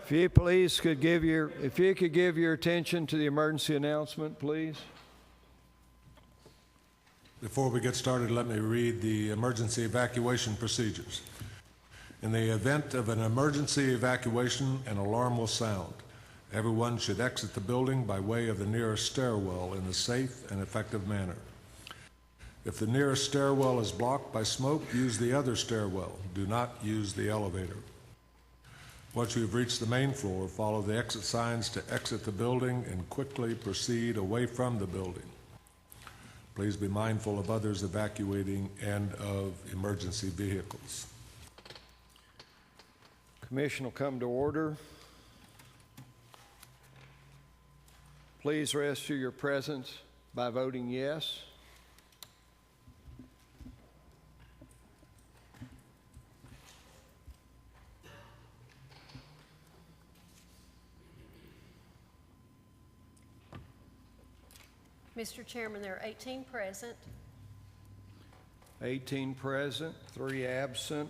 If you could give your attention to the emergency announcement, please. Before we get started, let me read the emergency evacuation procedures. In the event of an emergency evacuation, an alarm will sound. Everyone should exit the building by way of the nearest stairwell in a safe and effective manner. If the nearest stairwell is blocked by smoke, use the other stairwell. Do not use the elevator. Once you have reached the main floor, follow the exit signs to exit the building and quickly proceed away from the building. Please be mindful of others evacuating and of emergency vehicles. Commission will come to order. Please register your presence by voting yes. Mr. Chairman, there are 18 present. 18 present, 3 absent.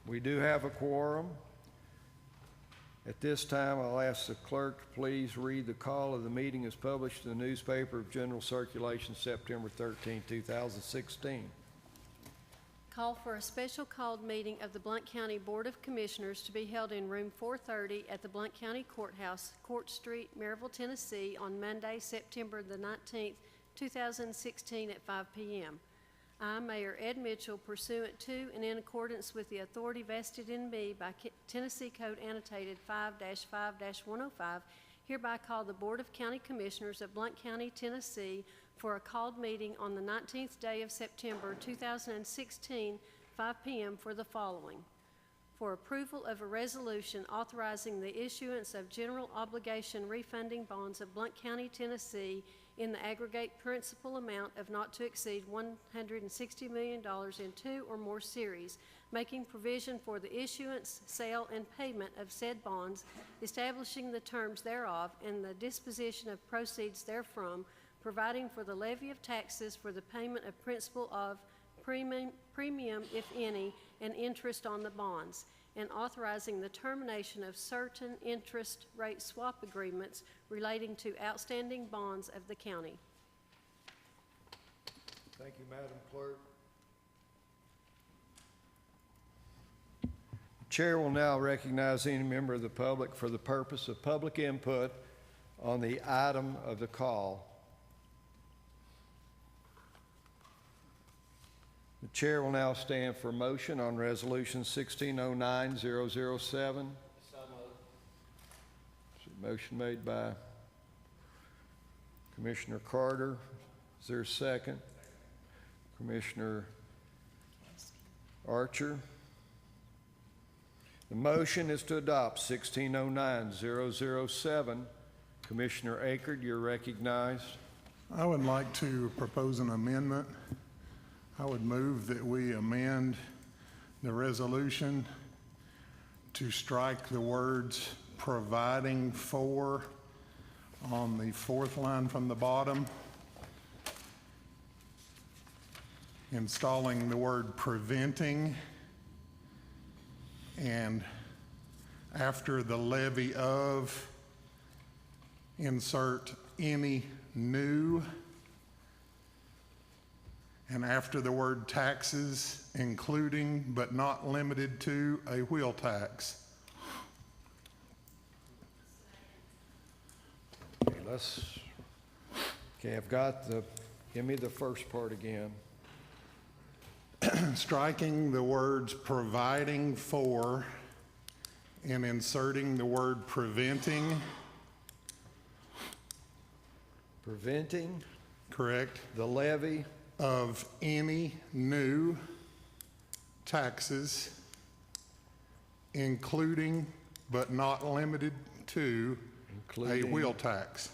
We do have a quorum. At this time, I'll ask the clerk to please read the call of the meeting as published in the newspaper of general circulation September 13, 2016. Call for a special called meeting of the Blount County Board of Commissioners to be held in room 430 at the Blount County Courthouse, Court Street, Maryville, Tennessee, on Monday, September the 19th, 2016 at 5 p.m. I, Mayor Ed Mitchell, pursuant to and in accordance with the authority vested in me by Tennessee Code Annotated 5-5-105, hereby call the Board of County Commissioners of Blount County, Tennessee, for a called meeting on the 19th day of September 2016, 5 p.m. for the following. For approval of a resolution authorizing the issuance of general obligation refunding bonds of Blount County, Tennessee in the aggregate principal amount of not to exceed $160 million in 2 or more series, making provision for the issuance, sale, and payment of said bonds, establishing the terms thereof, and the disposition of proceeds therefrom, providing for the levy of taxes for the payment of principal of premium, if any, and interest on the bonds, and authorizing the termination of certain interest rate swap agreements relating to outstanding bonds of the county. Thank you, Madam Clerk. Chair will now recognize any member of the public for the purpose of public input on the item of the call. The chair will now stand for motion on resolution 1609-007. Motion made by Commissioner Carter. Is there a second? Commissioner Archer. The motion is to adopt 1609-007. Commissioner Akerd, you're recognized. I would like to propose an amendment. I would move that we amend the resolution to strike the words providing for on the 4th line from the bottom, installing the word preventing, and after the levy of, insert any new, and after the word taxes, including but not limited to a wheel tax. Okay, I've got give me the first part again. Striking the words providing for and inserting the word preventing. Preventing? Correct. The levy of any new taxes, including but not limited to a wheel tax.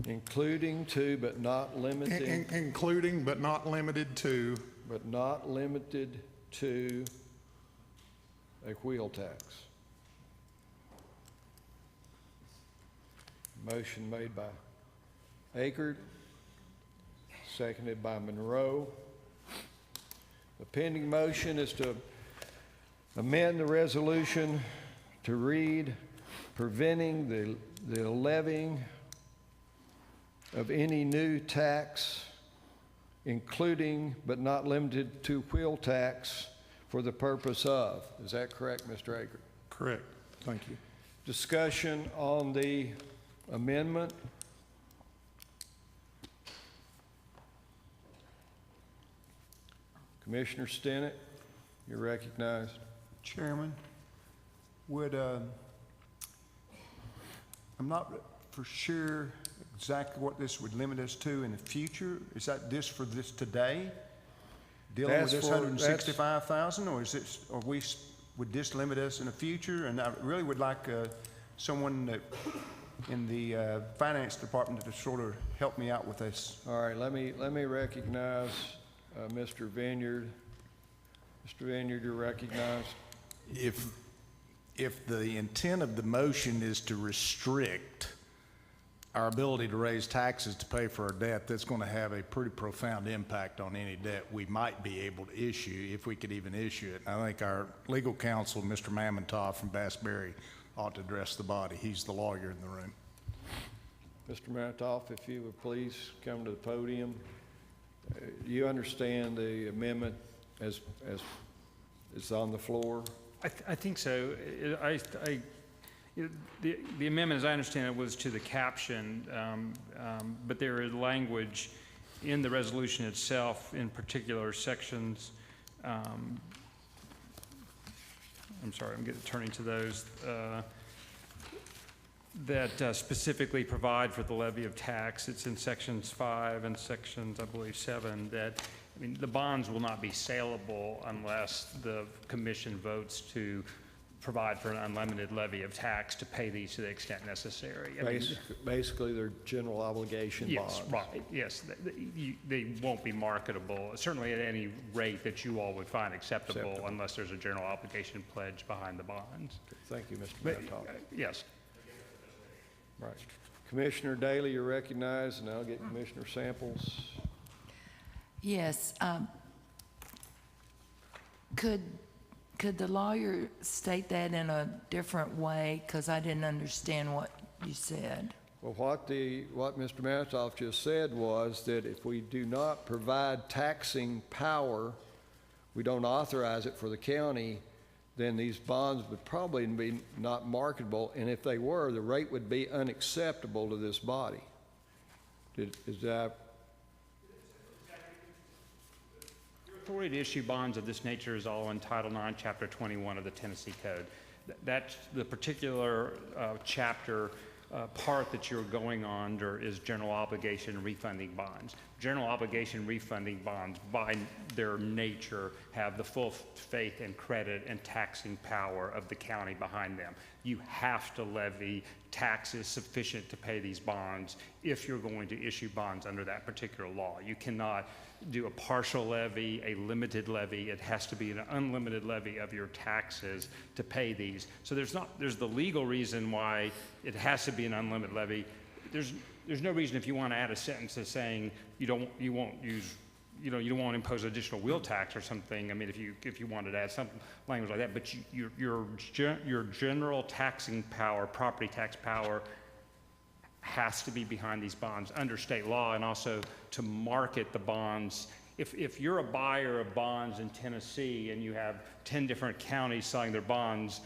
Including to, but not limited. Including, but not limited to. But not limited to a wheel tax. Motion made by Akert, seconded by Monroe. The pending motion is to amend the resolution to read, preventing the levying of any new tax, including but not limited to wheel tax, for the purpose of. Is that correct, Mr. Akert? Correct. Thank you. Discussion on the amendment. Commissioner Stinnett, you're recognized. Chairman, would, I'm not for sure exactly what this would limit us to in the future. Is that just for this today? Dealing with That's this for- 165,000, or is this, or would this limit us in the future? And I really would like someone that in the finance department to sort of help me out with this. All right, let me recognize Mr. Vineyard. Mr. Vineyard, you're recognized. If the intent of the motion is to restrict our ability to raise taxes to pay for our debt, that's going to have a pretty profound impact on any debt we might be able to issue, if we could even issue it. I think our legal counsel, Mr. Mamontoff from Bassberry, ought to address the body. He's the lawyer in the room. Mr. Mantoff, if you would please come to the podium. Do you understand the amendment as it's on the floor? I think so. The amendment, as I understand it, was to the caption, but there is language in the resolution itself, in particular sections. I'm sorry, I'm turning to those that specifically provide for the levy of tax. It's in sections 5 and sections, I believe, 7. That, I mean, the bonds will not be saleable unless the commission votes to provide for an unlimited levy of tax to pay these to the extent necessary. I mean, Basically, they're general obligation bonds. yes, right, yes. They won't be marketable, certainly at any rate that you all would find acceptable unless there's a general obligation pledge behind the bonds. Thank you, Mr. But, Mantoff. yes. Right. Commissioner Daly, you're recognized, and I'll get Commissioner Samples. Yes. Could the lawyer state that in a different way? Because I didn't understand what you said. Well, what Mr. Mantoff just said was that if we do not provide taxing power, we don't authorize it for the county, then these bonds would probably be not marketable, and if they were, the rate would be unacceptable to this body. Is that? Authority to issue bonds of this nature is all in Title IX, Chapter 21 of the Tennessee Code. That's the particular chapter part that you're going under is general obligation refunding bonds. General obligation refunding bonds, by their nature, have the full faith and credit and taxing power of the county behind them. You have to levy taxes sufficient to pay these bonds if you're going to issue bonds under that particular law. You cannot do a partial levy, a limited levy. It has to be an unlimited levy of your taxes to pay these. So there's the legal reason why it has to be an unlimited levy. There's no reason if you want to add a sentence to saying you don't want to impose additional wheel tax or something. I mean, if you wanted to add some language like that, but your general taxing power, property tax power, has to be behind these bonds under state law, and also to market the bonds. If you're a buyer of bonds in Tennessee and you have 10 different counties selling their bonds,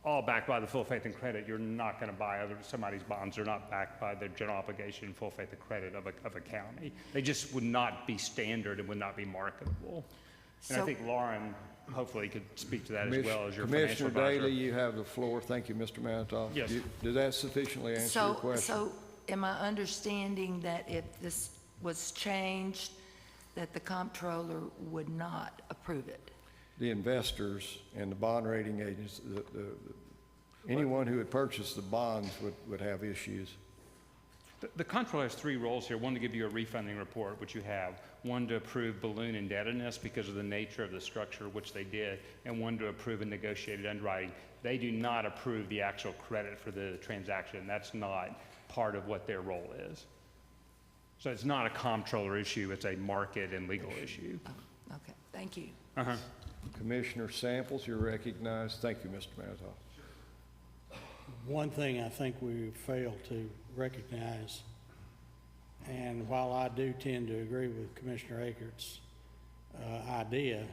all backed by the full faith and credit, you're not going to buy somebody's bonds. They're not backed by the general obligation, full faith and credit of a county. They just would not be standard and would not be marketable. And I think Lauren hopefully could speak to that as well as your financial Commissioner advisor. Daly, you have the floor. Thank you, Mr. Mantoff. Yes. Did that sufficiently answer your question? So am I understanding that if this was changed, that the comptroller would not approve it? The investors and the bond rating agents, anyone who had purchased the bonds would have issues. The comptroller has 3 roles here. One, to give you a refunding report, which you have. One, to approve balloon indebtedness because of the nature of the structure, which they did. And one, to approve a negotiated underwriting. They do not approve the actual credit for the transaction. That's not part of what their role is. So it's not a comptroller issue, it's a market and legal issue. Okay, thank you. Uh-huh. Commissioner Samples, you're recognized. Thank you, Mr. Mazoff. One thing I think we failed to recognize, and while I do tend to agree with Commissioner Akert's idea,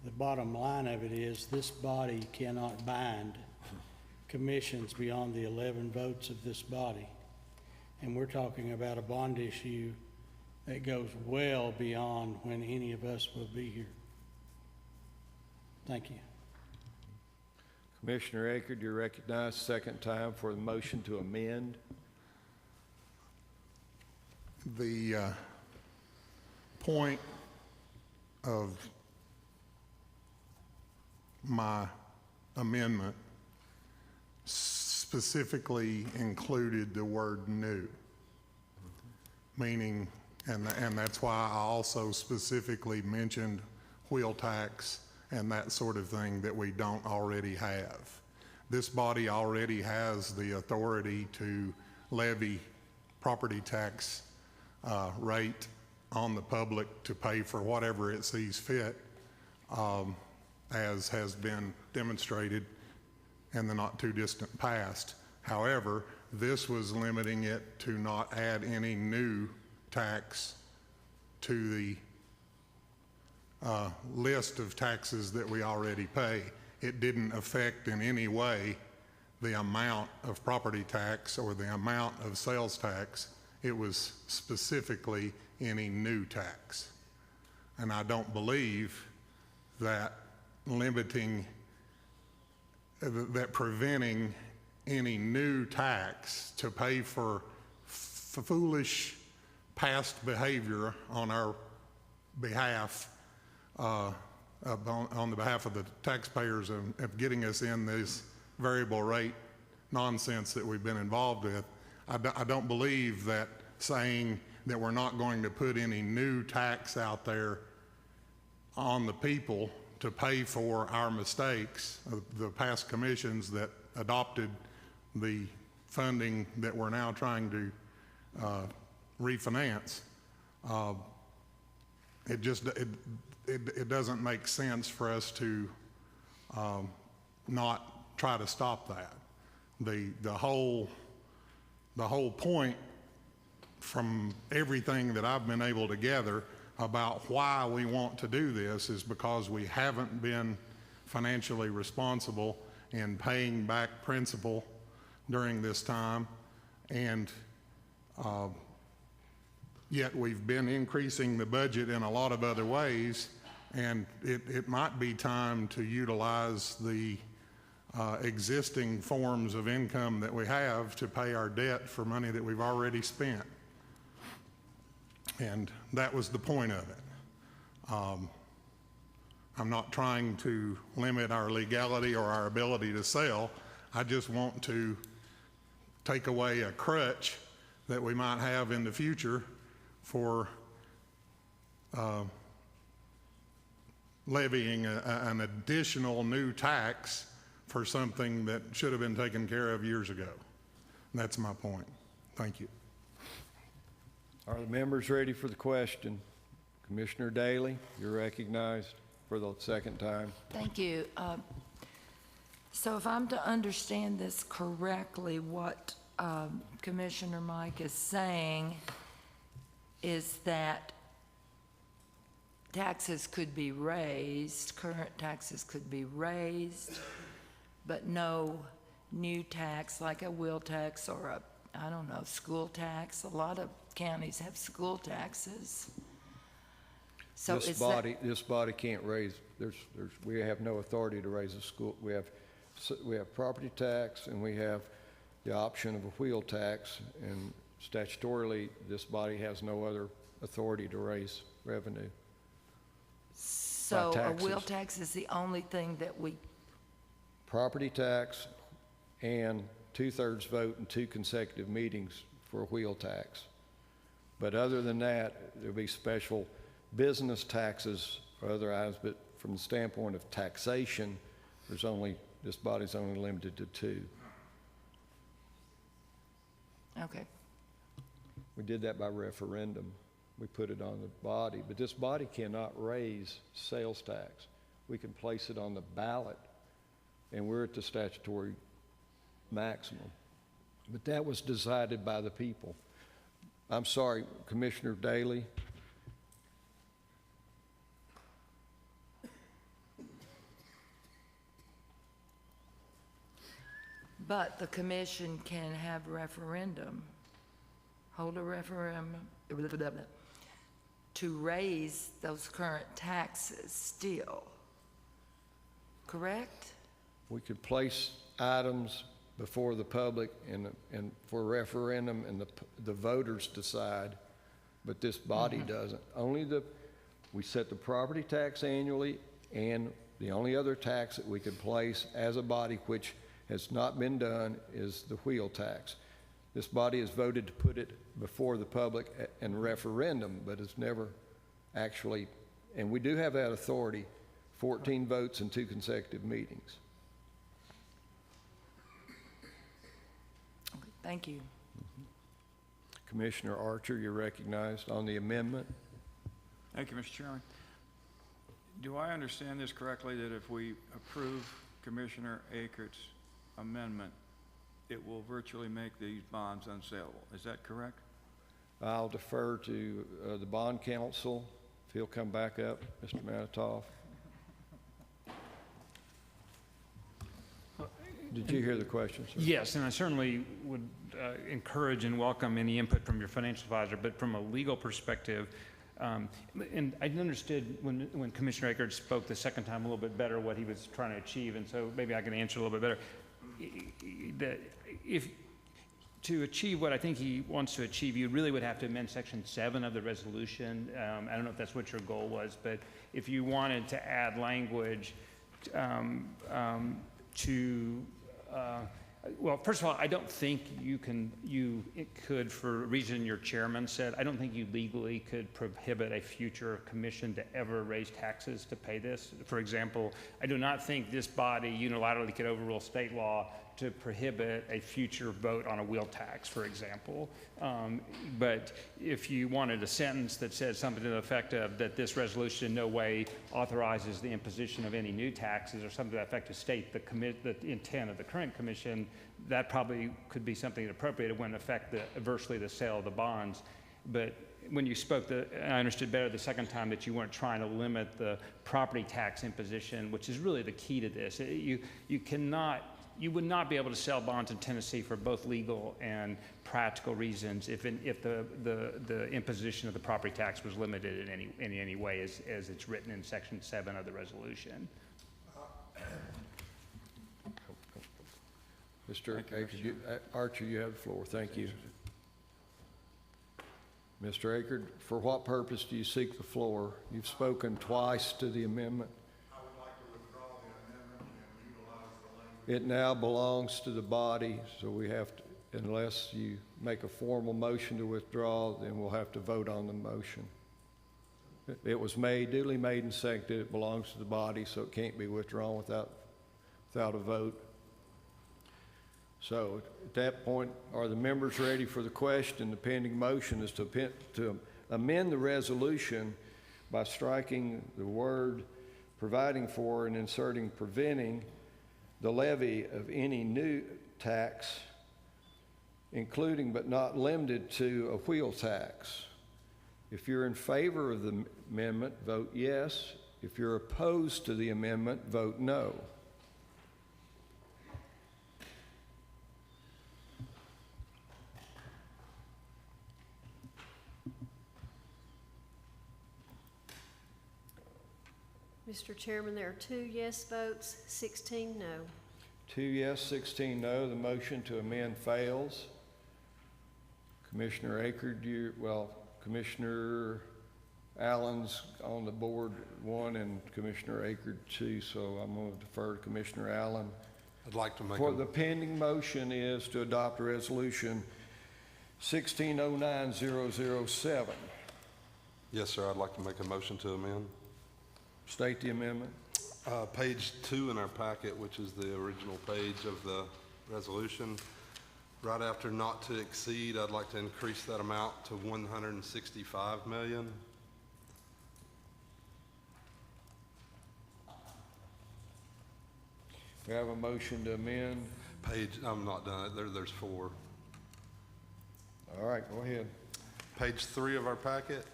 the bottom line of it is this body cannot bind commissions beyond the 11 votes of this body. And we're talking about a bond issue that goes well beyond when any of us will be here. Thank you. Commissioner Akert, you're recognized. Second time for the motion to amend. The point of my amendment specifically included the word new, meaning, and that's why I also specifically mentioned wheel tax and that sort of thing that we don't already have. This body already has the authority to levy property tax rate on the public to pay for whatever it sees fit, as has been demonstrated in the not too distant past. However, this was limiting it to not add any new tax to the list of taxes that we already pay. It didn't affect in any way the amount of property tax or the amount of sales tax. It was specifically any new tax. And I don't believe that preventing any new tax to pay for foolish past behavior on our behalf, on the behalf of the taxpayers of getting us in this variable rate nonsense that we've been involved with. I don't believe that saying that we're not going to put any new tax out there on the people to pay for our mistakes, the past commissions that adopted the funding that we're now trying to refinance. It doesn't make sense for us to not try to stop that. The whole point from everything that I've been able to gather about why we want to do this is because we haven't been financially responsible in paying back principal during this time, and yet we've been increasing the budget in a lot of other ways, and it might be time to utilize the existing forms of income that we have to pay our debt for money that we've already spent. And that was the point of it. I'm not trying to limit our legality or our ability to sell. I just want to take away a crutch that we might have in the future for levying an additional new tax for something that should have been taken care of years ago. That's my point. Thank you. Are the members ready for the question? Commissioner Daly, you're recognized for the second time. Thank you. So if I'm to understand this correctly, what Commissioner Mike is saying is that taxes could be raised, current taxes could be raised, but no new tax like a wheel tax or a, I don't know, school tax. A lot of counties have school taxes. So This body can't raise, we have no authority to raise a school. We have property tax and we have the option of a wheel tax, and statutorily, this body has no other authority to raise revenue. So a wheel tax is the only thing that we... Property tax and 2/3 vote in 2 consecutive meetings for a wheel tax. But other than that, there'll be special business taxes or other items, but from the standpoint of taxation, this body's only limited to 2. Okay. We did that by referendum. We put it on the body, but this body cannot raise sales tax. We can place it on the ballot, and we're at the statutory maximum. But that was decided by the people. I'm sorry, Commissioner Daley. But the commission can have referendum, hold a referendum to raise those current taxes still, correct? We could place items before the public and for referendum, and the voters decide, but this body doesn't. We set the property tax annually, and the only other tax that we could place as a body, which has not been done, is the wheel tax. This body has voted to put it before the public and referendum, but it's never actually, and we do have that authority, 14 votes in 2 consecutive meetings. Okay, thank you. Commissioner Archer, you're recognized on the amendment. Thank you, Mr. Chairman. Do I understand this correctly, that if we approve Commissioner Akert's amendment, it will virtually make these bonds unsaleable? Is that correct? I'll defer to the bond counsel, if he'll come back up, Mr. Manitoff. Did you hear the question, sir? Yes, and I certainly would encourage and welcome any input from your financial advisor, but from a legal perspective, and I understood when Commissioner Akert spoke the second time a little bit better what he was trying to achieve, and so maybe I can answer a little bit better. That if to achieve what I think he wants to achieve, you really would have to amend Section 7 of the resolution. I don't know if that's what your goal was, but if you wanted to add language well, first of all, I don't think it could, for a reason your chairman said, I don't think you legally could prohibit a future commission to ever raise taxes to pay this. For example, I do not think this body unilaterally could overrule state law to prohibit a future vote on a wheel tax, for example. But if you wanted a sentence that said something to the effect of that this resolution in no way authorizes the imposition of any new taxes, or something to that effect to state the intent of the current commission, that probably could be something appropriate. It wouldn't affect adversely the sale of the bonds. But when you spoke, I understood better the second time that you weren't trying to limit the property tax imposition, which is really the key to this. You would not be able to sell bonds in Tennessee for both legal and practical reasons if the imposition of the property tax was limited in any way, as it's written in Section 7 of the resolution. Mr. Archer, you have the floor. Thank you. Mr. Akert, for what purpose do you seek the floor? You've spoken twice to the amendment. I would like to withdraw the amendment and utilize the language. It now belongs to the body, so we have to, unless you make a formal motion to withdraw, then we'll have to vote on the motion. It was duly made and seconded. It belongs to the body, so it can't be withdrawn without a vote. So at that point, are the members ready for the question? The pending motion is to amend the resolution by striking the word providing for and inserting preventing the levy of any new tax, including but not limited to a wheel tax. If you're in favor of the amendment, vote yes. If you're opposed to the amendment, vote no. Mr. Chairman, there are 2 yes votes, 16 no. 2 yes, 16 no. The motion to amend fails. Commissioner Akert, Commissioner Allen's on the board 1 and Commissioner Akert 2, so I'm going to defer to Commissioner Allen. I'd like to make The pending motion is to adopt resolution 1609007. Yes, sir. I'd like to make a motion to amend. State the amendment. Page 2 in our packet, which is the original page of the resolution. Right after not to exceed, I'd like to increase that amount to 165 million. We have a motion to amend. Page, I'm not done, there's 4. All right, go ahead. Page 3 of our packet,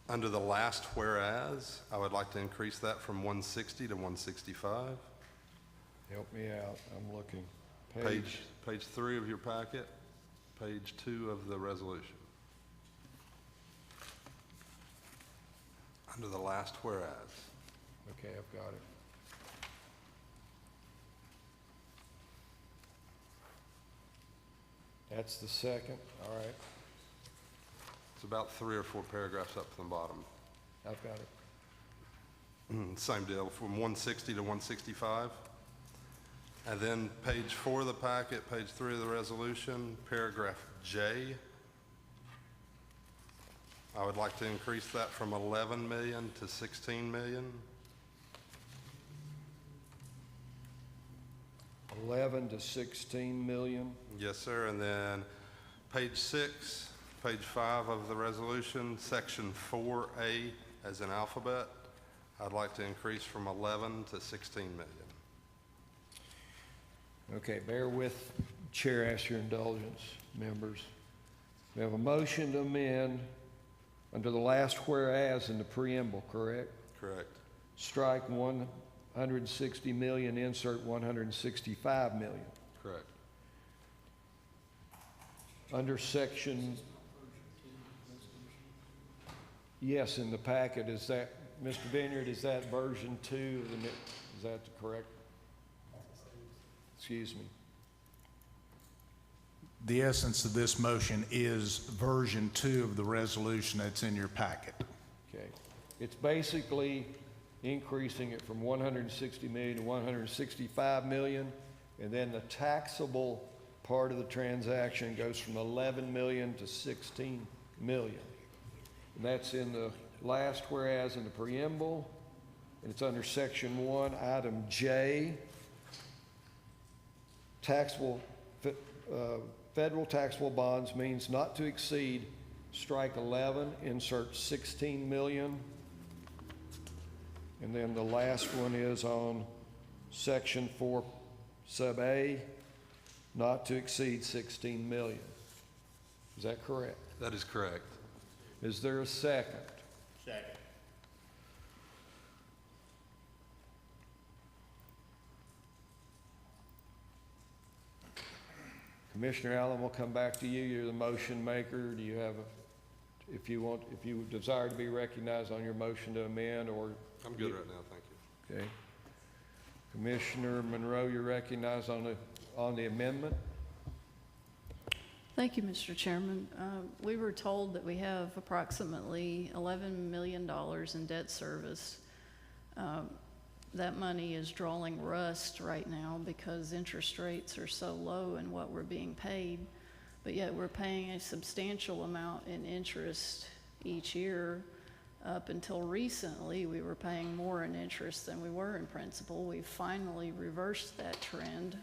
under the last whereas, I would like to increase that from 160 to 165. Help me out, I'm looking. Page 3 of your packet, page 2 of the resolution. Under the last whereas. Okay, I've got it. That's the second, all right, It's about 3 or 4 paragraphs up from the bottom. I've got it. Same deal, from 160 to 165. And then page 4 of the packet, page 3 of the resolution, paragraph J. I would like to increase that from 11 million to 16 million. 11 to 16 million. Yes, sir. And then page 6, page 5 of the resolution, section 4A as an alphabet, I'd like to increase from 11 to 16 million. Okay, bear with Chair, ask your indulgence, members. We have a motion to amend under the last whereas in the preamble, correct? Correct. Strike 160 million, insert 165 million. Correct. Under section, yes, in the packet, is that, Mr. Vineyard, is that version 2 of the, is that the correct? Excuse me. The essence of this motion is version 2 of the resolution that's in your packet. Okay. It's basically increasing it from 160 million to 165 million, and then the taxable part of the transaction goes from 11 million to 16 million. And that's in the last whereas in the preamble, and it's under section 1, item J. Taxable, federal taxable bonds means not to exceed, strike 11, insert 16 million. And then the last one is on section 4, sub A, not to exceed 16 million. Is that correct? That is correct. Is there a second? Second. Commissioner Allen, we'll come back to you. You're the motion maker. Do you have a, if you desire to be recognized on your motion to amend, or? I'm good right now, thank you. Okay. Commissioner Monroe, you're recognized on the amendment. Thank you, Mr. Chairman. We were told that we have approximately $11 million in debt service. That money is drawing rust right now because interest rates are so low in what we're being paid, but yet we're paying a substantial amount in interest each year. Up until recently, we were paying more in interest than we were in principal. We've finally reversed that trend.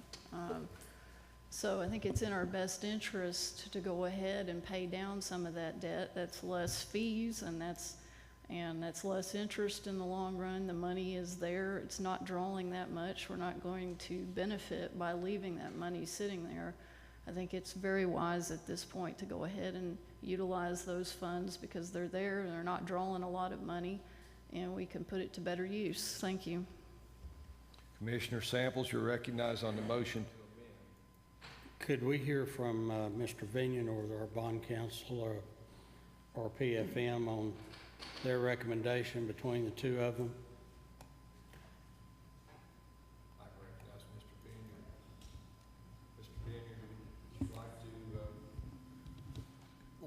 So I think it's in our best interest to go ahead and pay down some of that debt. That's less fees, and that's less interest in the long run. The money is there. It's not drawing that much. We're not going to benefit by leaving that money sitting there. I think it's very wise at this point to go ahead and utilize those funds because they're there and they're not drawing a lot of money, and we can put it to better use. Thank you. Commissioner Samples, you're recognized on the motion. Could we hear from Mr. Vineyard or our bond counsel or PFM on their recommendation between the two of them? I recognize Mr. Vineyard. Mr. Vineyard, would you like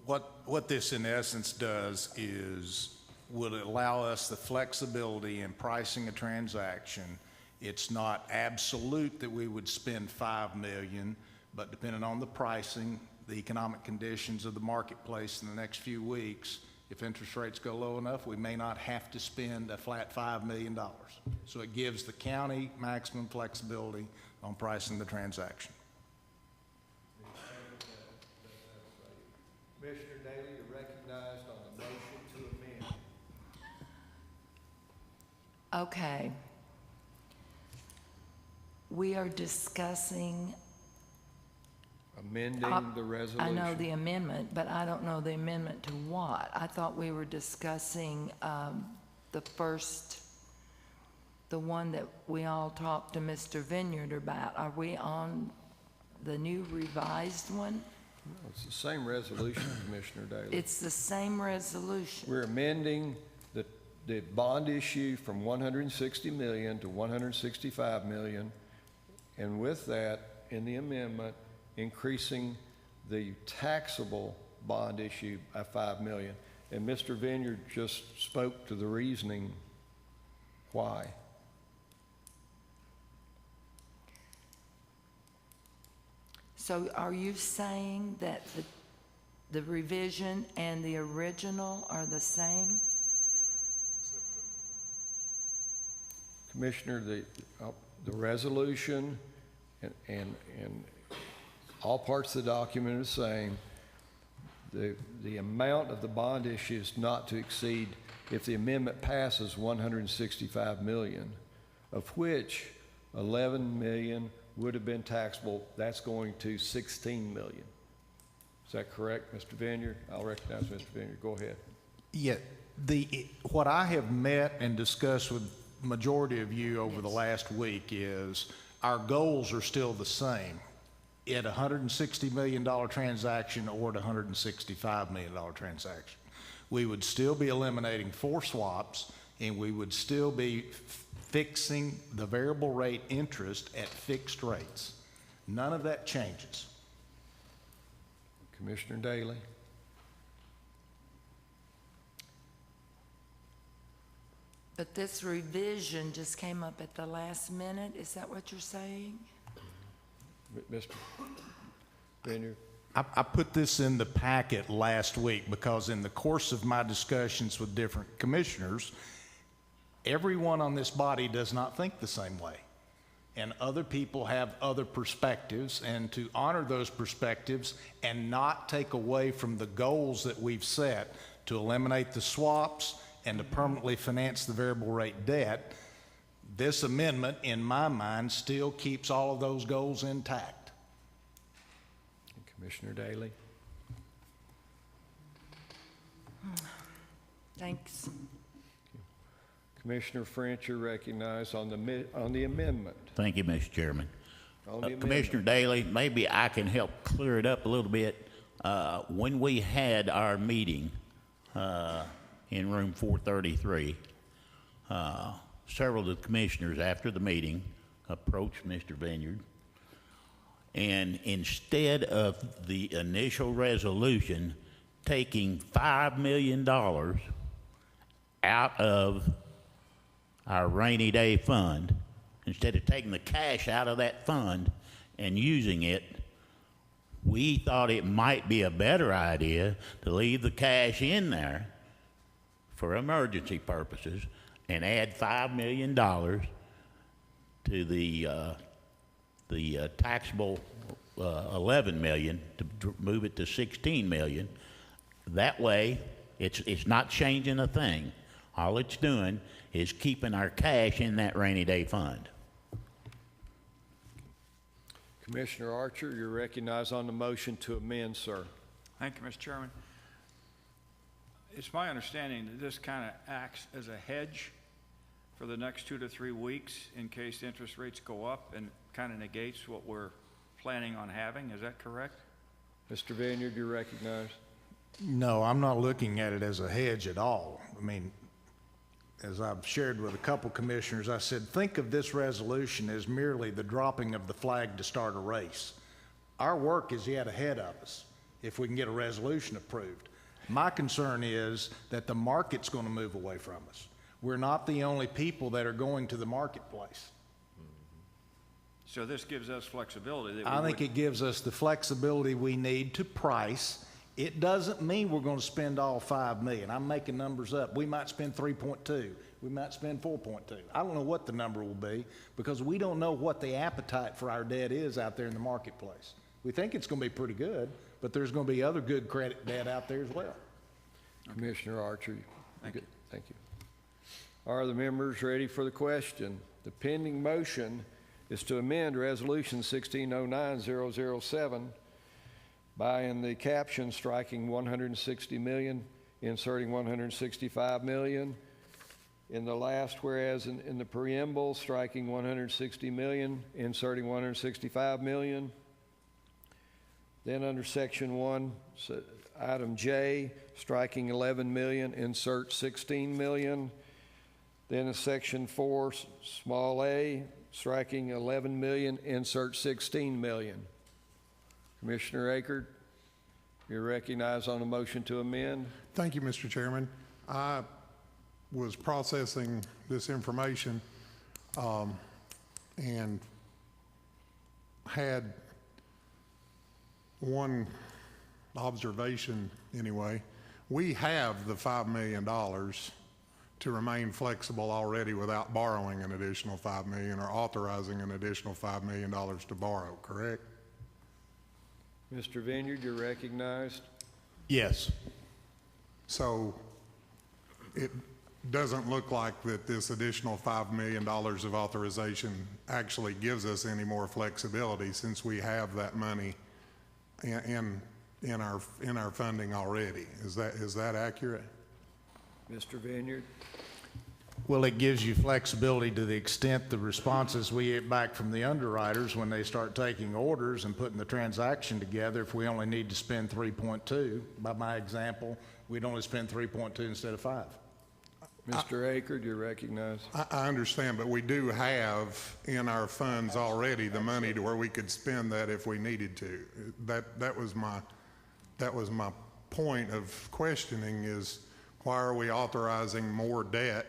to? What this in essence does is will allow us the flexibility in pricing a transaction. It's not absolute that we would spend $5 million, but depending on the pricing, the economic conditions of the marketplace in the next few weeks, if interest rates go low enough, we may not have to spend a flat $5 million. So it gives the county maximum flexibility on pricing the transaction. Commissioner Daly, you're recognized on the motion to amend. Okay. We are discussing. Amending the resolution. I know the amendment, but I don't know the amendment to what. I thought we were discussing the one that we all talked to Mr. Vineyard about. Are we on the new revised one? No, it's the same resolution, Commissioner Daly. It's the same resolution. We're amending the bond issue from 160 million to 165 million, and with that, in the amendment, increasing the taxable bond issue by 5 million. And Mr. Vineyard just spoke to the reasoning why. So are you saying that the revision and the original are the same? Commissioner, the resolution and all parts of the document are the same. The amount of the bond issue is not to exceed, if the amendment passes, 165 million, of which 11 million would have been taxable. That's going to 16 million. Is that correct, Mr. Vineyard? I'll recognize Mr. Vineyard. Go ahead. Yeah, what I have met and discussed with majority of you over the last week is our goals are still the same at a $160 million transaction or at a $165 million transaction. We would still be eliminating 4 swaps, and we would still be fixing the variable rate interest at fixed rates. None of that changes. Commissioner Daly. But this revision just came up at the last minute. Is that what you're saying? Mr. Vineyard. I put this in the packet last week because in the course of my discussions with different commissioners, everyone on this body does not think the same way. And other people have other perspectives, and to honor those perspectives and not take away from the goals that we've set to eliminate the swaps and to permanently finance the variable rate debt, this amendment, in my mind, still keeps all of those goals intact. Commissioner Daly. Thanks. Commissioner French, you're recognized on the amendment. Thank you, Mr. Chairman. On the Commissioner amendment. Daly, maybe I can help clear it up a little bit. When we had our meeting in room 433, several of the commissioners after the meeting approached Mr. Vineyard, and instead of the initial resolution taking $5 million out of our rainy day fund, instead of taking the cash out of that fund and using it, we thought it might be a better idea to leave the cash in there for emergency purposes and add $5 million to the taxable 11 million to move it to 16 million. That way, it's not changing a thing. All it's doing is keeping our cash in that rainy day fund. Commissioner Archer, you're recognized on the motion to amend, sir. Thank you, Mr. Chairman. It's my understanding that this kind of acts as a hedge for the next 2 to 3 weeks in case interest rates go up, and kind of negates what we're planning on having. Is that correct? Mr. Vineyard, you're recognized. No, I'm not looking at it as a hedge at all. I mean, as I've shared with a couple commissioners, I said, think of this resolution as merely the dropping of the flag to start a race. Our work is yet ahead of us if we can get a resolution approved. My concern is that the market's going to move away from us. We're not the only people that are going to the marketplace. So this gives us flexibility. That I think it gives us the flexibility we need to price. It doesn't mean we're going to spend all $5 million. I'm making numbers up. We might spend 3.2. We might spend 4.2. I don't know what the number will be because we don't know what the appetite for our debt is out there in the marketplace. We think it's going to be pretty good. but there's going to be other good credit debt out there as well. Commissioner Archer. Thank you. Thank you. Are the members ready for the question? The pending motion is to amend Resolution 1609-007 by, in the caption, striking 160 million, inserting 165 million. In the last whereas, in the preamble, striking 160 million, inserting 165 million. Then under Section 1, Item J, striking 11 million, insert 16 million. Then in Section 4, small a, striking 11 million, insert 16 million. Commissioner Akert, you're recognized on a motion to amend. Thank you, Mr. Chairman. I was processing this information and had one observation anyway. We have the $5 million to remain flexible already without borrowing an additional $5 million or authorizing an additional $5 million to borrow, correct? Mr. Vineyard, you're recognized. Yes. So it doesn't look like that this additional $5 million of authorization actually gives us any more flexibility since we have that money in our funding already. Is that accurate? Mr. Vineyard. Well, it gives you flexibility to the extent the responses we get back from the underwriters when they start taking orders and putting the transaction together. If we only need to spend 3.2, by my example, we'd only spend 3.2 instead of 5. Mr. Akert, you're recognized. I understand, but we do have in our funds already the money to where we could spend that if we needed to. That was my point of questioning is why are we authorizing more debt?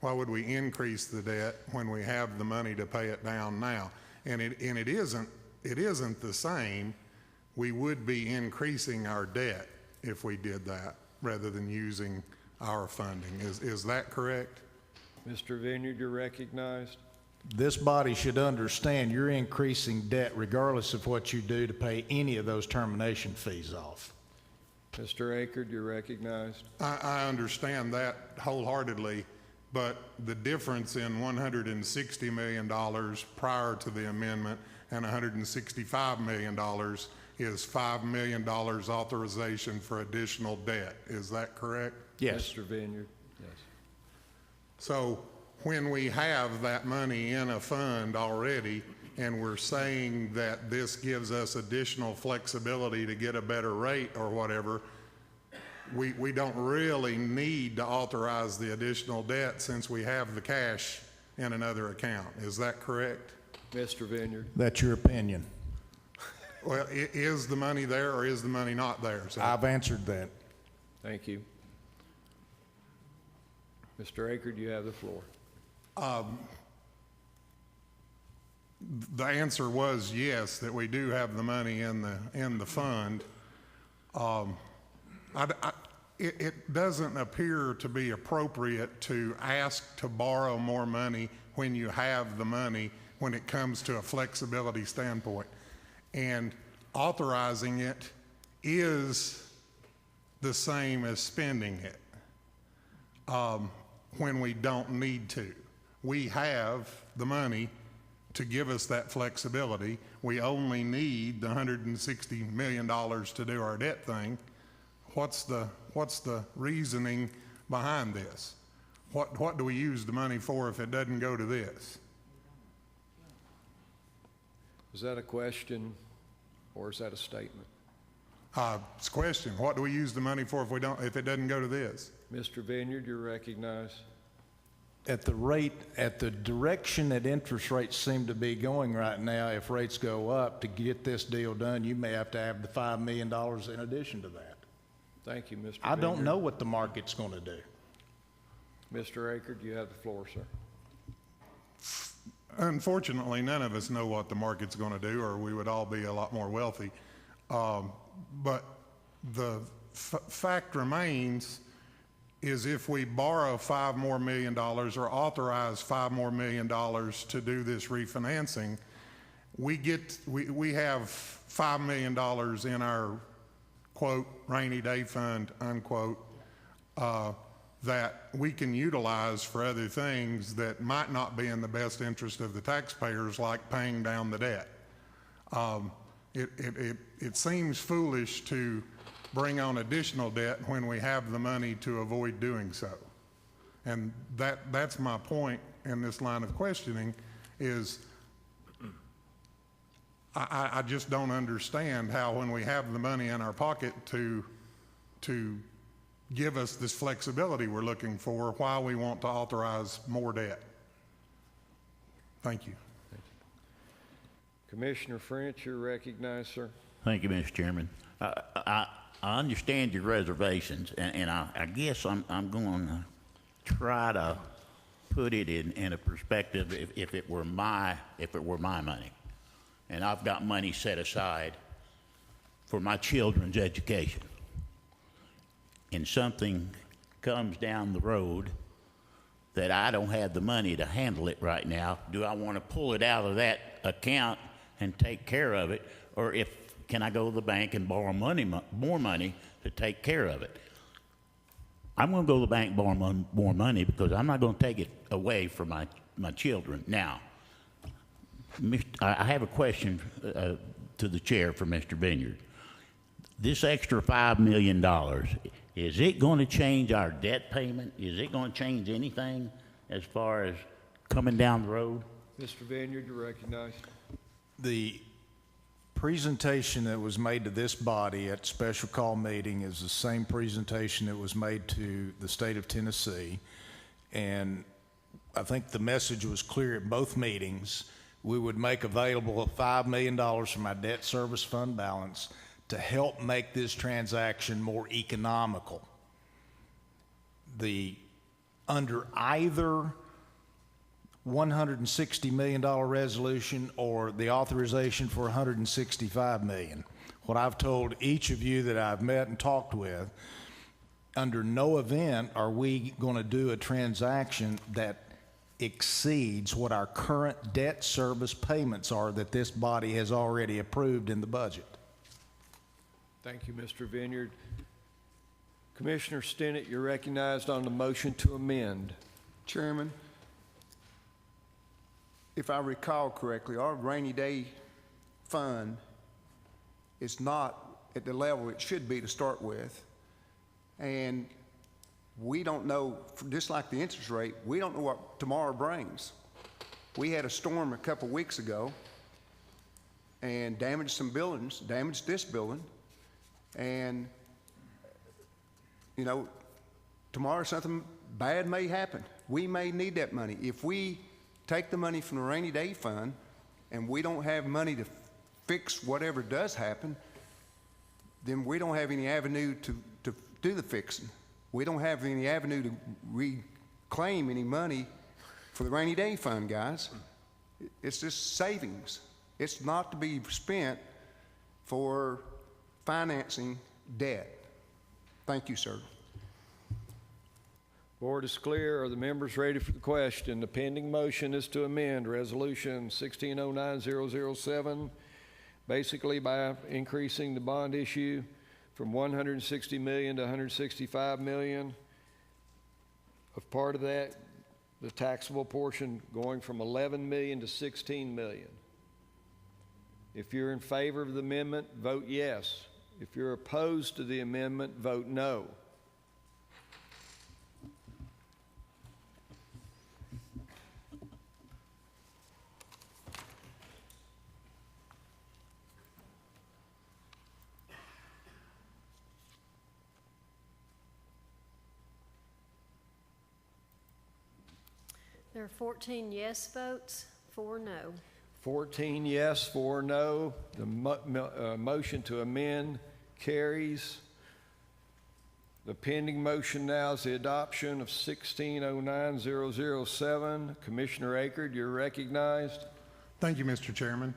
Why would we increase the debt when we have the money to pay it down now? And it isn't the same. We would be increasing our debt if we did that rather than using our funding. Is that correct? Mr. Vineyard, you're recognized. This body should understand you're increasing debt regardless of what you do to pay any of those termination fees off. Mr. Akert, you're recognized. I understand that wholeheartedly, but the difference in $160 million prior to the amendment and $165 million is $5 million authorization for additional debt. Is that correct? Yes. Mr. Vineyard, yes. So when we have that money in a fund already and we're saying that this gives us additional flexibility to get a better rate or whatever, we don't really need to authorize the additional debt since we have the cash in another account. Is that correct? Mr. Vineyard. That's your opinion. Well, is the money there or is the money not there? So I've answered that. Thank you. Mr. Akert, you have the floor. The answer was yes, that we do have the money in the fund. It doesn't appear to be appropriate to ask to borrow more money when you have the money when it comes to a flexibility standpoint. And authorizing it is the same as spending it when we don't need to. We have the money to give us that flexibility. We only need the $160 million to do our debt thing. What's the reasoning behind this? What do we use the money for if it doesn't go to this? Is that a question or is that a statement? It's a question. What do we use the money for if it doesn't go to this? Mr. Vineyard, you're recognized. At the direction that interest rates seem to be going right now, if rates go up, to get this deal done, you may have to have the $5 million in addition to that. Thank you, Mr. I don't Vineyard. know what the market's going to do. Mr. Akert, you have the floor, sir. Unfortunately, none of us know what the market's going to do, or we would all be a lot more wealthy. But the fact remains is if we borrow $5 more million or authorize $5 more million to do this refinancing, we have $5 million in our quote, rainy day fund, unquote, that we can utilize for other things that might not be in the best interest of the taxpayers, like paying down the debt. It seems foolish to bring on additional debt when we have the money to avoid doing so. And that's my point in this line of questioning is I just don't understand how when we have the money in our pocket to give us this flexibility we're looking for, why we want to authorize more debt. Thank you. Commissioner French, you're recognized, sir. Thank you, Mr. Chairman. I understand your reservations, and I guess I'm going to try to put it in a perspective if it were my money, and I've got money set aside for my children's education, and something comes down the road that I don't have the money to handle it right now, do I want to pull it out of that account and take care of it, or can I go to the bank and borrow more money to take care of it? I'm going to go to the bank and borrow more money because I'm not going to take it away from my children. Now, I have a question to the chair for Mr. Vineyard. This extra $5 million, is it going to change our debt payment? Is it going to change anything as far as coming down the road? Mr. Vineyard, you're recognized. The presentation that was made to this body at special call meeting is the same presentation that was made to the state of Tennessee. And I think the message was clear at both meetings. We would make available $5 million from our debt service fund balance to help make this transaction more economical. Under either $160 million resolution or the authorization for $165 million. What I've told each of you that I've met and talked with, under no event are we going to do a transaction that exceeds what our current debt service payments are that this body has already approved in the budget. Thank you, Mr. Vineyard. Commissioner Stinnett, you're recognized on the motion to amend. Chairman, if I recall correctly, our rainy day fund is not at the level it should be to start with. And we don't know, just like the interest rate, we don't know what tomorrow brings. We had a storm a couple weeks ago and damaged some buildings, damaged this building. And, you know, tomorrow something bad may happen. We may need that money. If we take the money from the rainy day fund and we don't have money to fix whatever does happen, then we don't have any avenue to do the fixing. We don't have any avenue to reclaim any money for the rainy day fund, guys. It's just savings. It's not to be spent for financing debt. Thank you, sir. Board is clear. Are the members ready for the question? The pending motion is to amend Resolution 1609-007, basically by increasing the bond issue from $160 million to $165 million. Of part of that, the taxable portion going from $11 million to $16 million. If you're in favor of the amendment, vote yes. If you're opposed to the amendment, vote no. There are 14 yes votes, 4 no. 14 yes, 4 no. The motion to amend carries. The pending motion now is the adoption of 1609-007. Commissioner Akert, you're recognized. Thank you, Mr. Chairman.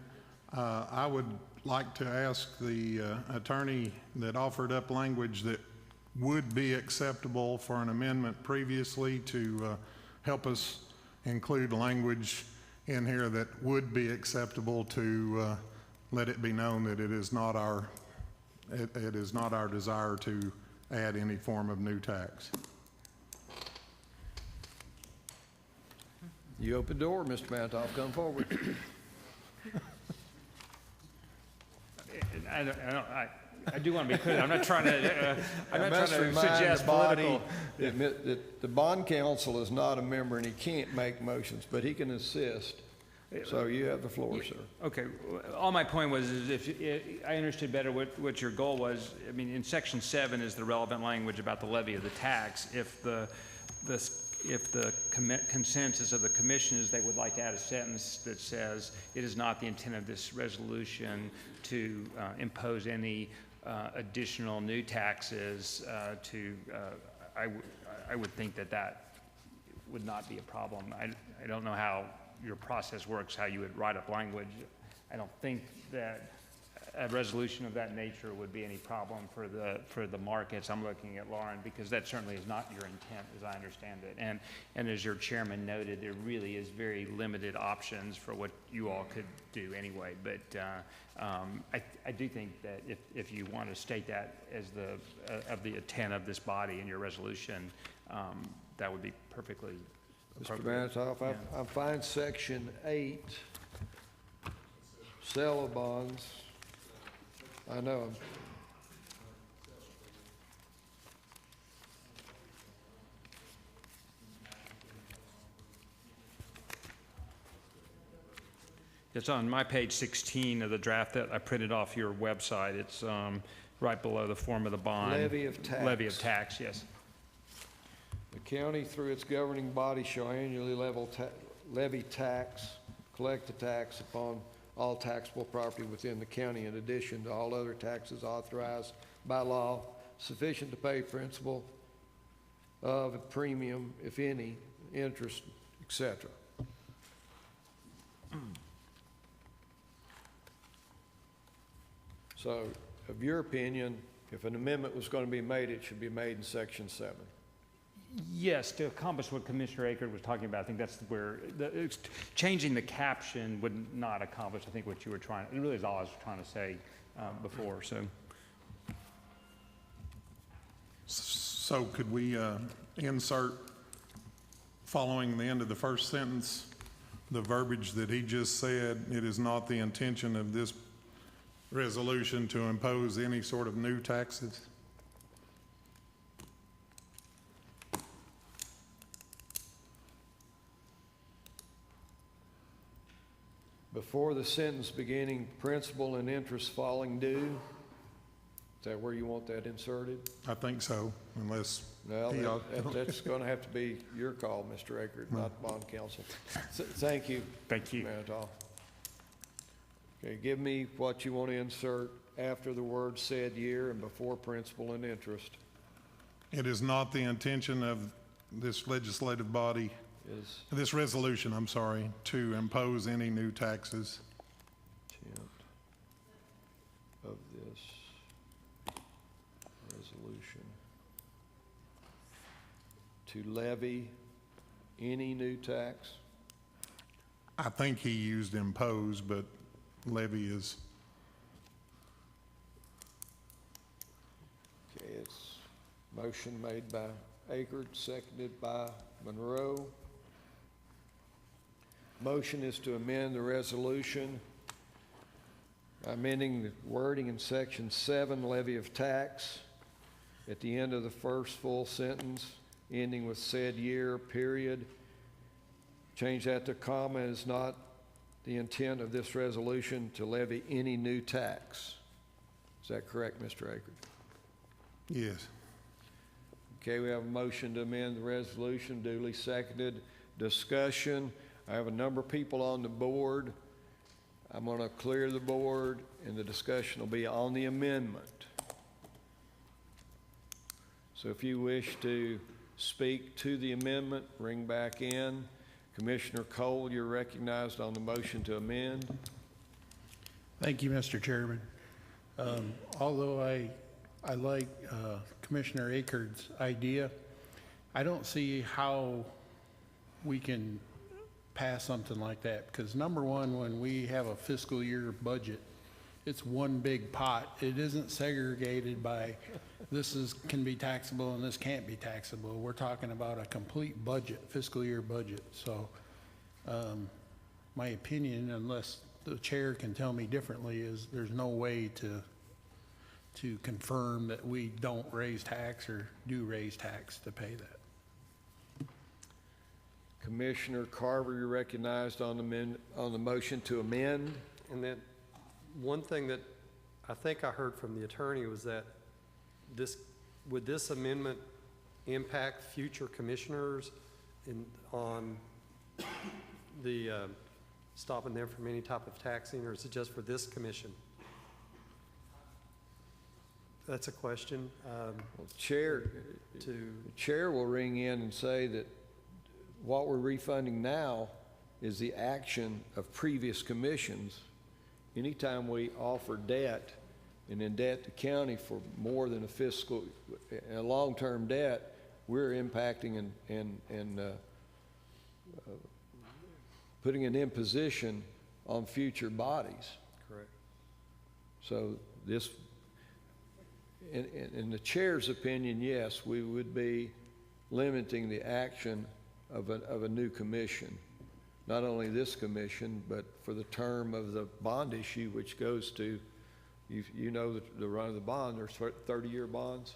I would like to ask the attorney that offered up language that would be acceptable for an amendment previously to help us include language in here that would be acceptable to let it be known that it is not our it is not our desire to add any form of new tax. You open the door, Mr. Manthoff, come forward. I do want to be clear. I'm not trying to, I'm I not trying must to remind suggest the body political. that the bond counsel is not a member and he can't make motions, but he can assist. So you have the floor, sir. Okay, all my point was is if I understood better what your goal was. I mean, in section 7 is the relevant language about the levy of the tax. If the consensus of the commission is they would like to add a sentence that says it is not the intent of this resolution to impose any additional new taxes I would think that would not be a problem. I don't know how your process works, how you would write up language. I don't think that a resolution of that nature would be any problem for the markets. I'm looking at Lauren because that certainly is not your intent, as I understand it. And as your chairman noted, there really is very limited options for what you all could do anyway. But I do think that if you want to state that as the intent of this body in your resolution, that would be perfectly appropriate. Mr. Manthoff, Yeah. I find section 8, sale of bonds. I know. It's on my page 16 of the draft that I printed off your website. It's right below the form of the bond. Levy of tax. Levy of tax, yes. The county, through its governing body, shall annually levy tax, collect the tax upon all taxable property within the county, in addition to all other taxes authorized by law, sufficient to pay principal of a premium, if any, interest, etc. So, of your opinion, if an amendment was going to be made, it should be made in section 7. Yes, to accomplish what Commissioner Akert was talking about, I think that's where changing the caption would not accomplish, I think, what you were trying. It really is all I was trying to say before. So could we insert, following the end of the first sentence, the verbiage that he just said, it is not the intention of this resolution to impose any sort of new taxes? Before the sentence beginning, principal and interest falling due, is that where you want that inserted? I think so, unless Well, that's going to have to be your call, Mr. Akert, not bond counsel. Thank you. Thank you. Manthoff. Okay, give me what you want to insert after the word said year and before principal and interest. It is not the intention of this legislative body, this resolution, I'm sorry, to impose any new taxes. Intent of this resolution to levy any new tax. I think he used impose, but levy is. Okay, it's motion made by Akert, seconded by Monroe. Motion is to amend the resolution, amending the wording in section 7, levy of tax, at the end of the first full sentence, ending with said year, period. Change that to comma, is not the intent of this resolution to levy any new tax. Is that correct, Mr. Akert? Yes. Okay, we have a motion to amend the resolution, duly seconded. Discussion. I have a number of people on the board. I'm going to clear the board, and the discussion will be on the amendment. So if you wish to speak to the amendment, ring back in. Commissioner Cole, you're recognized on the motion to amend. Thank you, Mr. Chairman. Although I like Commissioner Akert's idea, I don't see how we can pass something like that, because number one, when we have a fiscal year budget it's one big pot. It isn't segregated by can be taxable and this can't be taxable. We're talking about a complete budget, fiscal year budget. So my opinion, unless the chair can tell me differently, is there's no way to confirm that we don't raise tax or do raise tax to pay that. Commissioner Carver, you're recognized on the motion to amend. And then one thing that I think I heard from the attorney was that would this amendment impact future commissioners on the stopping them from any type of taxing, or is it just for this commission? That's a question. The chair will ring in and say that what we're refunding now is the action of previous commissions. Anytime we offer debt and indebt the county for more than a long-term debt, we're impacting and putting an imposition on future bodies. Correct. So this, in the chair's opinion, yes, we would be limiting the action of a new commission. Not only this commission, but for the term of the bond issue, which goes to, you know, the run of the bond, there's 30-year bonds?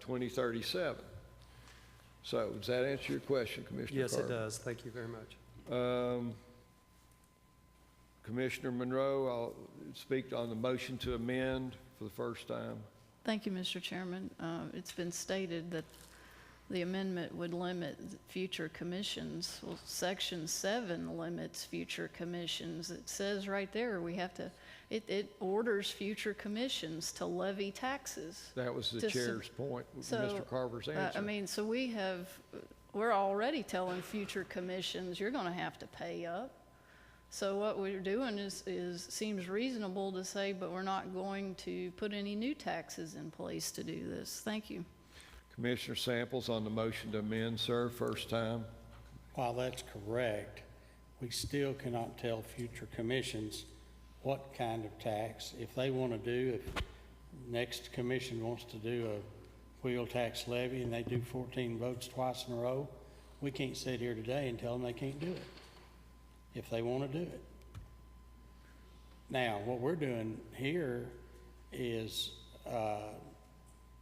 2037. So does that answer your question, Commissioner Yes, Carter? it does. Thank you very much. Commissioner Monroe, I'll speak on the motion to amend for the first time. Thank you, Mr. Chairman. It's been stated that the amendment would limit future commissions. Well, Section 7 limits future commissions. It says right there we have to, it orders future commissions to levy taxes. That was the chair's point, Mr. Carver's answer. I mean, so we're already telling future commissions, you're going to have to pay up. So what we're doing seems reasonable to say, but we're not going to put any new taxes in place to do this. Thank you. Commissioner Samples on the motion to amend, sir, first time. While that's correct, we still cannot tell future commissions what kind of tax. If they want to do, if next commission wants to do a wheel tax levy and they do 14 votes twice in a row, we can't sit here today and tell them they can't do it if they want to do it. Now, what we're doing here is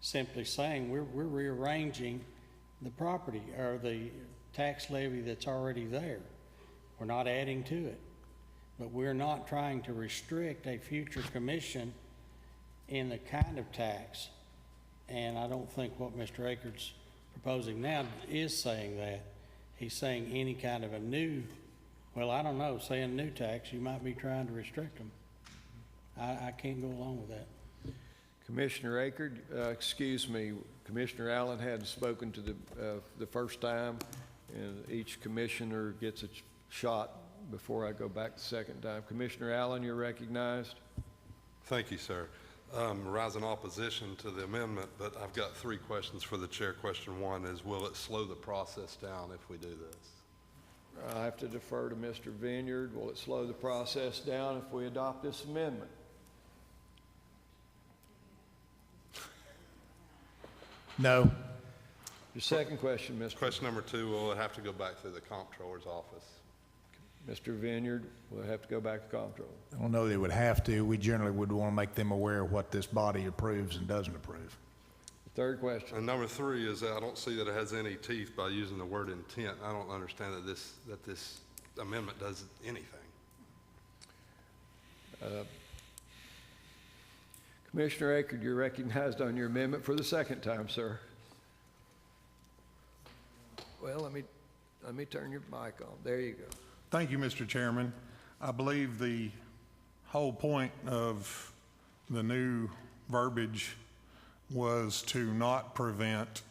simply saying we're rearranging the property or the tax levy that's already there. We're not adding to it, but we're not trying to restrict a future commission in the kind of tax. And I don't think what Mr. Akert's proposing now is saying that. He's saying any kind of a new, well, I don't know, saying new tax, you might be trying to restrict them. I can't go along with that. Commissioner Akert, excuse me, Commissioner Allen hadn't spoken to the first time, and each commissioner gets a shot before I go back the second time. Commissioner Allen, you're recognized. Thank you, sir. Rising opposition to the amendment, but I've got 3 questions for the chair. Question 1 is, will it slow the process down if we do this? I have to defer to Mr. Vineyard. Will it slow the process down if we adopt this amendment? No. Your second question, Mr. Question number 2, will it have to go back through the comptroller's office? Mr. Vineyard, will it have to go back to comptroller? I don't know they would have to. We generally would want to make them aware of what this body approves and doesn't approve. Third question. And number 3 is that I don't see that it has any teeth by using the word intent. I don't understand that this amendment does anything. Commissioner Akert, you're recognized on your amendment for the second time, sir. Well, let me turn your mic on. There you go. Thank you, Mr. Chairman. I believe the whole point of the new verbiage was to not prevent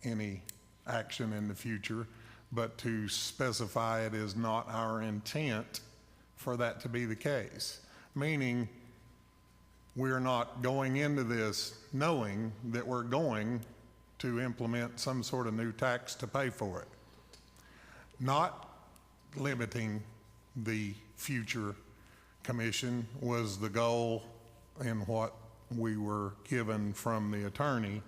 any action in the future, but to specify it is not our intent for that to be the case. Meaning, we're not going into this knowing that we're going to implement some sort of new tax to pay for it. Not limiting the future commission was the goal and what we were given from the attorney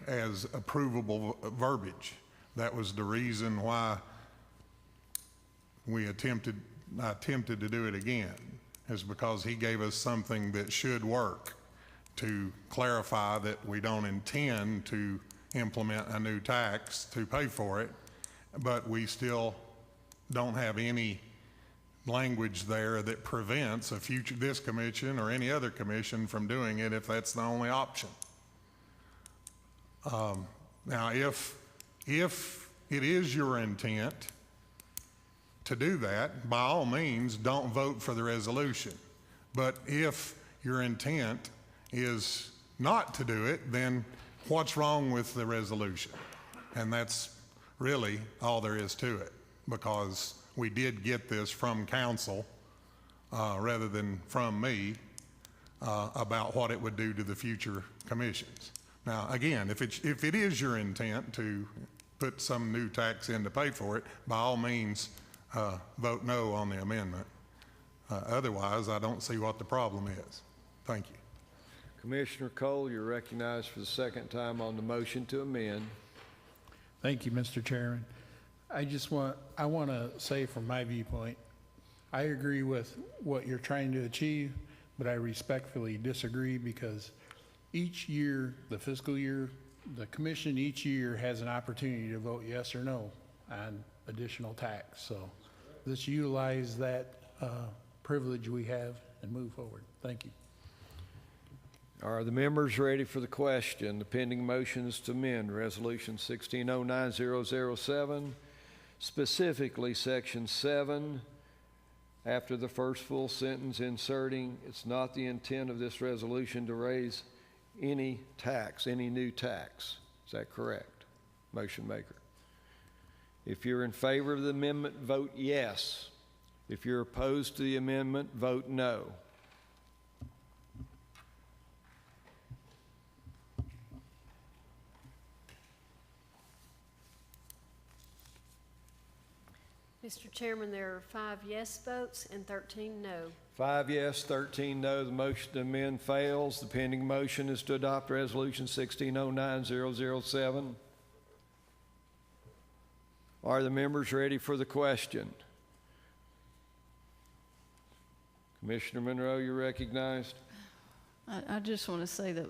as approvable verbiage. That was the reason why I attempted to do it again, is because he gave us something that should work to clarify that we don't intend to implement a new tax to pay for it, but we still don't have any language there that prevents this commission or any other commission from doing it if that's the only option. Now, if it is your intent to do that, by all means, don't vote for the resolution. But if your intent is not to do it, then what's wrong with the resolution? And that's really all there is to it, because we did get this from council rather than from me about what it would do to the future commissions. Now, again, if it is your intent to put some new tax in to pay for it, by all means, vote no on the amendment. Otherwise, I don't see what the problem is. Thank you. Commissioner Cole, you're recognized for the second time on the motion to amend. Thank you, Mr. Chairman. I want to say from my viewpoint, I agree with what you're trying to achieve, but I respectfully disagree, because each year, the fiscal year, the commission each year has an opportunity to vote yes or no on additional tax. So let's utilize that privilege we have and move forward. Thank you. Are the members ready for the question? The pending motion is to amend Resolution 1609007, specifically Section 7, after the first full sentence inserting, "It's not the intent of this resolution to raise any tax, any new tax." Is that correct, motion maker? If you're in favor of the amendment, vote yes. If you're opposed to the amendment, vote no. Mr. Chairman, there are 5 yes votes and 13 no. 5 yes, 13 no. The motion to amend fails. The pending motion is to adopt Resolution 1609007. Are the members ready for the question? Commissioner Monroe, you're recognized. I just want to say that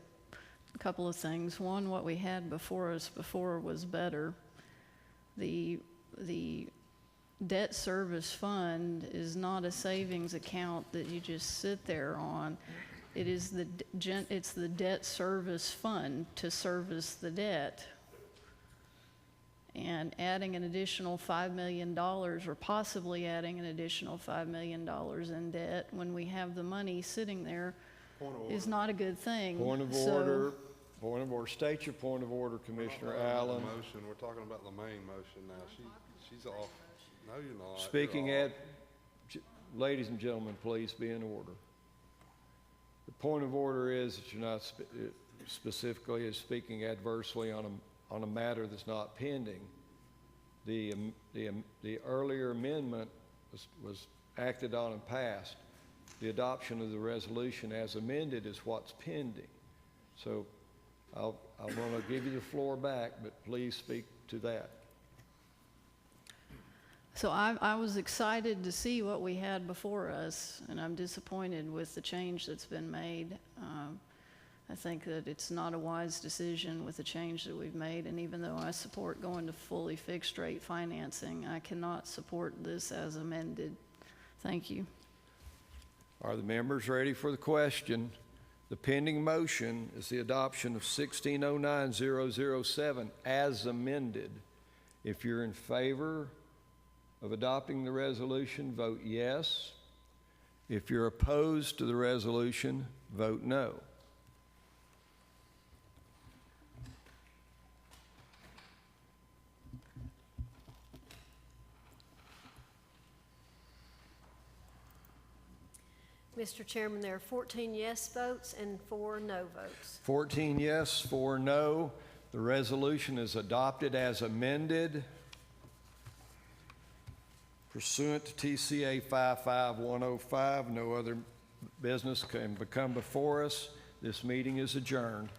a couple of things. One, what we had before us before was better. The debt service fund is not a savings account that you just sit there on. It is it's the debt service fund to service the debt. And adding an additional $5 million, or possibly adding an additional $5 million in debt when we have the money sitting there, is not a good thing. Point of order. Point of order. State your point of order, Commissioner Allen. Motion. We're talking about the main motion now. She's off. No, you're not. Speaking ladies and gentlemen, please be in order. The point of order is that you're not specifically speaking adversely on a matter that's not pending. The earlier amendment was acted on and passed. The adoption of the resolution as amended is what's pending. So I want to give you the floor back, but please speak to that. So I was excited to see what we had before us, and I'm disappointed with the change that's been made. I think that it's not a wise decision with the change that we've made, and even though I support going to fully fixed rate financing, I cannot support this as amended. Thank you. Are the members ready for the question? The pending motion is the adoption of 1609007 as amended. If you're in favor of adopting the resolution, vote yes. If you're opposed to the resolution, vote no. Mr. Chairman, there are 14 yes votes and 4 no votes. 14 yes, 4 no. The resolution is adopted as amended. Pursuant to TCA 55105, no other business can become before us. This meeting is adjourned.